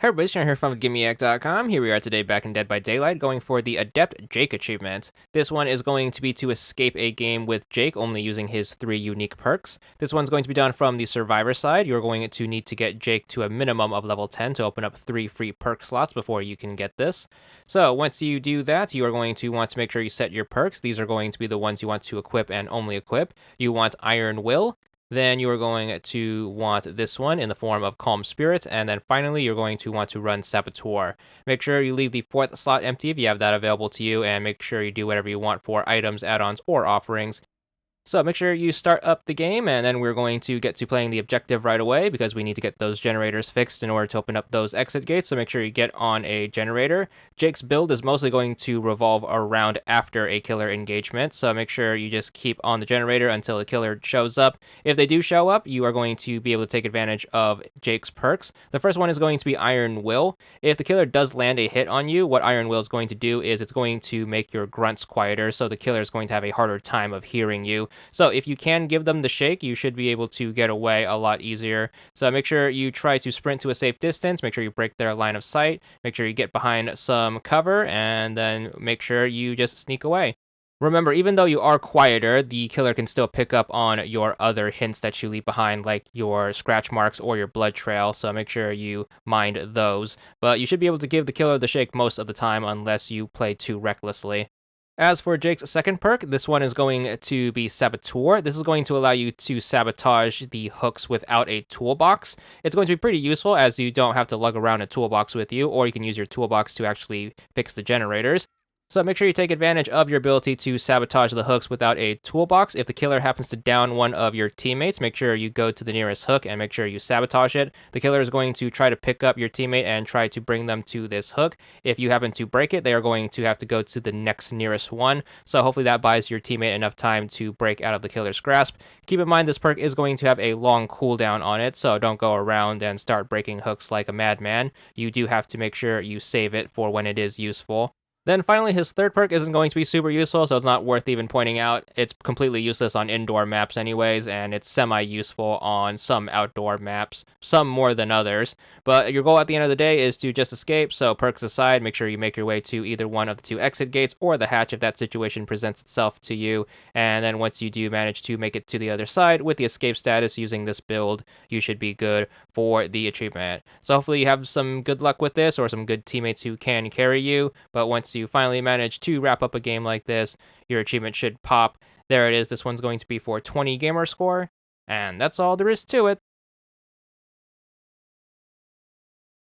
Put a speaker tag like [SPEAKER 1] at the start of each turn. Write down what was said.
[SPEAKER 1] Hey everybody, Sean here from VidGamiac.com. Here we are today back in Dead by Daylight, going for the Adept Jake achievement. This one is going to be to escape a game with Jake, only using his 3 unique perks. This one's going to be done from the Survivor side. You're going to need to get Jake to a minimum of level 10 to open up 3 free perk slots before you can get this. So once you do that, you are going to want to make sure you set your perks. These are going to be the ones you want to equip and only equip. You want Iron Will. Then you are going to want this one in the form of Calm Spirit, and then finally you're going to want to run Saboteur. Make sure you leave the 4th slot empty if you have that available to you, and make sure you do whatever you want for items, add-ons, or offerings. So make sure you start up the game, and then we're going to get to playing the objective right away because we need to get those generators fixed in order to open up those exit gates. So make sure you get on a generator. Jake's build is mostly going to revolve around after a killer engagement, so make sure you just keep on the generator until the killer shows up. If they do show up, you are going to be able to take advantage of Jake's perks. The first one is going to be Iron Will. If the killer does land a hit on you, what Iron Will is going to do is it's going to make your grunts quieter, so the killer is going to have a harder time of hearing you. So if you can give them the shake, you should be able to get away a lot easier. So make sure you try to sprint to a safe distance, make sure you break their line of sight, make sure you get behind some cover, and then make sure you just sneak away. Remember, even though you are quieter, the killer can still pick up on your other hints that you leave behind, like your scratch marks or your blood trail, so make sure you mind those. But you should be able to give the killer the shake most of the time unless you play too recklessly. As for Jake's second perk, this one is going to be Saboteur. This is going to allow you to sabotage the hooks without a toolbox. It's going to be pretty useful as you don't have to lug around a toolbox with you, or you can use your toolbox to actually fix the generators. So make sure you take advantage of your ability to sabotage the hooks without a toolbox. If the killer happens to down one of your teammates, make sure you go to the nearest hook and make sure you sabotage it. The killer is going to try to pick up your teammate and try to bring them to this hook. If you happen to break it, they are going to have to go to the next nearest one. So hopefully that buys your teammate enough time to break out of the killer's grasp. Keep in mind this perk is going to have a long cooldown on it, so don't go around and start breaking hooks like a madman. You do have to make sure you save it for when it is useful. Then finally, his third perk isn't going to be super useful, so it's not worth even pointing out. It's completely useless on indoor maps anyways, and it's semi-useful on some outdoor maps, some more than others. But your goal at the end of the day is to just escape, so perks aside, make sure you make your way to either one of the 2 exit gates or the hatch if that situation presents itself to you. And then once you do manage to make it to the other side with the escape status using this build, you should be good for the achievement. So hopefully you have some good luck with this or some good teammates who can carry you, but once you finally manage to wrap up a game like this, your achievement should pop. There it is. This one's going to be for 20 gamer score, and that's all there is to it.